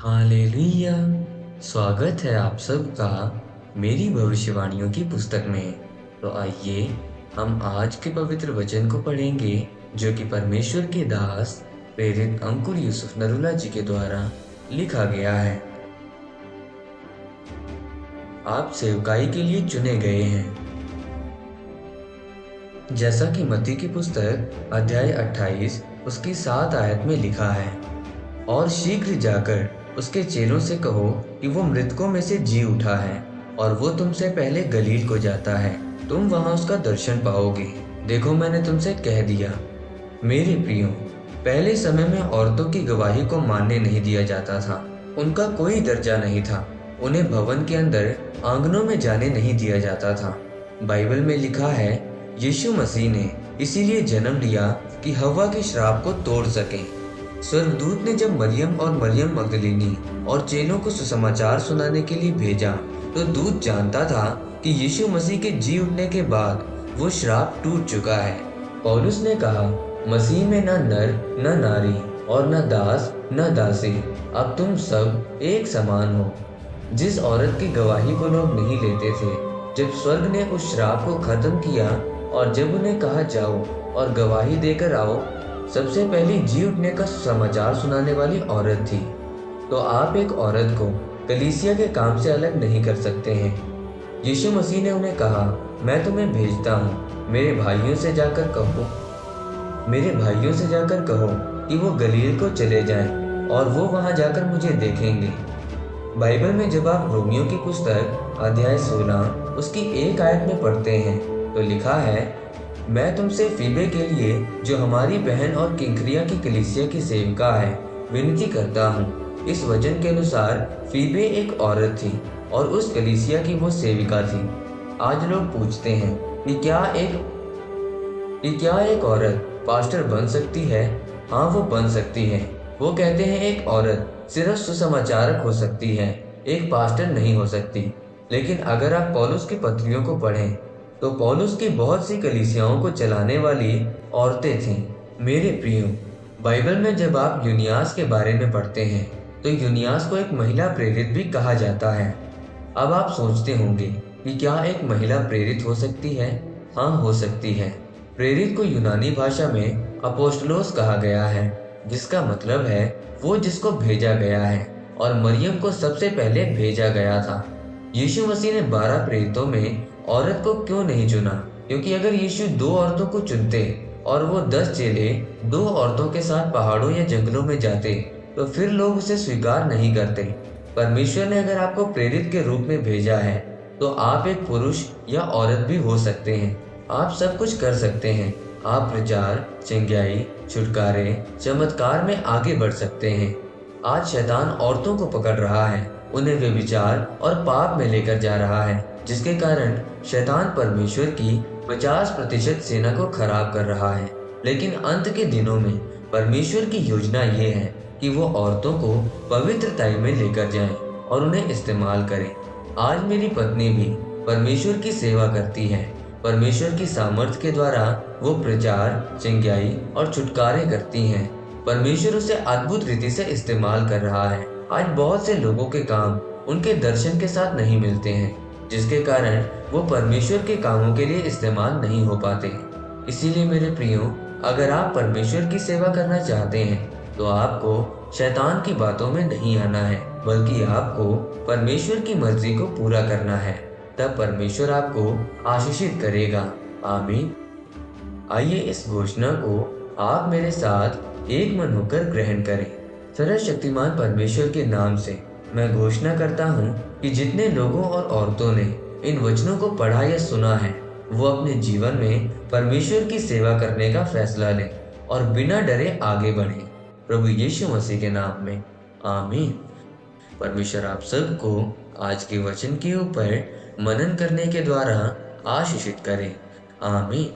Hallelujah. स्वागत है आप सबका मेरी भविष्यवाणियों की पुस्तक में। तो आइए हम आज के पवित्र वचन को पढ़ेंगे जो कि परमेश्वर के दास प्रेरित अंकुर यूसुफ नरूला जी के द्वारा लिखा गया है। आप सेवकाई के लिए चुने गए हैं। जैसा कि मत्ती की पुस्तक अध्याय 28 उसकी 7 आयत में लिखा है, और शीघ्र जाकर उसके चेलों से कहो कि वो मृतकों में से जी उठा है और वो तुमसे पहले गलील को जाता है, तुम वहां उसका दर्शन पाओगे। देखो, मैंने तुमसे कह दिया। मेरे प्रियो, पहले समय में औरतों की गवाही को मानने नहीं दिया जाता था। उनका कोई दर्जा नहीं था। उन्हें भवन के अंदर आंगनों में जाने नहीं दिया जाता था। बाइबल में लिखा है, यीशु मसीह ने इसीलिए जन्म लिया कि हव्वा के श्राप को तोड़ सके। स्वर्गदूत ने जब मरियम और मरियम मगदलीनी और चेलों को सुसमाचार सुनाने के लिए भेजा, तो दूत जानता था कि यीशु मसीह के जी उठने के बाद वो श्राप टूट चुका है। पौलुस ने कहा, मसीह में न नर न नारी और न दास न दासी, अब तुम सब एक समान हो। जिस औरत की गवाही को लोग नहीं लेते थे, जब स्वर्ग ने उस श्राप को खत्म किया और जब उन्हें कहा जाओ और गवाही देकर आओ, सबसे पहले जी उठने का समाचार सुनाने वाली औरत थी। तो आप एक औरत को कलीसिया के काम से अलग नहीं कर सकते हैं। यीशु मसीह ने उन्हें कहा, मैं तुम्हें भेजता हूँ, मेरे भाइयों से जाकर कहो कि वो गलील को चले जाएं और वो वहां जाकर मुझे देखेंगे। बाइबल में जब आप रोमियो की पुस्तक अध्याय 16 उसकी 1 आयत में पढ़ते हैं, तो लिखा है, मैं तुमसे फीबे के लिए, जो हमारी बहन और किंक्रिया की कलीसिया की सेविका है, विनती करता हूँ। इस वचन के अनुसार फीबे एक औरत थी और उस कलीसिया की वो सेविका थी। आज लोग पूछते हैं कि क्या एक औरत पास्टर बन सकती है? हाँ, वो बन सकती है। वो कहते हैं एक औरत सिर्फ सुसमाचारक हो सकती है, एक पास्टर नहीं हो सकती। लेकिन अगर आप पौलुस की पत्रियों को पढ़ें, तो पौलुस की बहुत सी कलीसियाओं को चलाने वाली औरतें थीं। मेरे प्रियो, बाइबल में जब आप यूनियास के बारे में पढ़ते हैं, तो यूनियास को एक महिला प्रेरित भी कहा जाता है। अब आप सोचते होंगे कि क्या एक महिला प्रेरित हो सकती है? हाँ, हो सकती है। प्रेरित को यूनानी भाषा में अपोस्टलोस कहा गया है, जिसका मतलब है वो जिसको भेजा गया है, और मरियम को सबसे पहले भेजा गया था। यीशु मसीह ने 12 प्रेरितों में औरत को क्यों नहीं चुना? क्योंकि अगर यीशु 2 औरतों को चुनते और वो 10 चेले 2 औरतों के साथ पहाड़ों या जंगलों में जाते, तो फिर लोग उसे स्वीकार नहीं करते। परमेश्वर ने अगर आपको प्रेरित के रूप में भेजा है, तो आप एक पुरुष या औरत भी हो सकते हैं। आप सब कुछ कर सकते हैं। आप प्रचार, चंगाई, छुटकारे, चमत्कार में आगे बढ़ सकते हैं। आज शैतान औरतों को पकड़ रहा है, उन्हें व्यभिचार और पाप में लेकर जा रहा है, जिसके कारण शैतान परमेश्वर की 50% सेना को खराब कर रहा है। लेकिन अंत के दिनों में परमेश्वर की योजना ये है कि वो औरतों को पवित्रताई में लेकर जाएं और उन्हें इस्तेमाल करें। आज मेरी पत्नी भी परमेश्वर की सेवा करती है। परमेश्वर की सामर्थ्य के द्वारा वो प्रचार, चंगाई और छुटकारे करती हैं। परमेश्वर उसे अद्भुत रीति से इस्तेमाल कर रहा है। आज बहुत से लोगों के काम उनके दर्शन के साथ नहीं मिलते हैं, जिसके कारण वो परमेश्वर के कामों के लिए इस्तेमाल नहीं हो पाते। इसीलिए मेरे प्रियो, अगर आप परमेश्वर की सेवा करना चाहते हैं, तो आपको शैतान की बातों में नहीं आना है, बल्कि आपको परमेश्वर की मर्जी को पूरा करना है। तब परमेश्वर आपको आशीषित करेगा। आमीन। आइए इस घोषणा को आप मेरे साथ एक मन होकर ग्रहण करें। सर्वशक्तिमान परमेश्वर के नाम से मैं घोषणा करता हूँ कि जितने लोगों और औरतों ने इन वचनों को पढ़ा या सुना है, वो अपने जीवन में परमेश्वर की सेवा करने का फैसला लें और बिना डरे आगे बढ़ें। प्रभु यीशु मसीह के नाम में आमीन। परमेश्वर आप सबको आज के वचन के ऊपर मनन करने के द्वारा आशीषित करें। आमीन।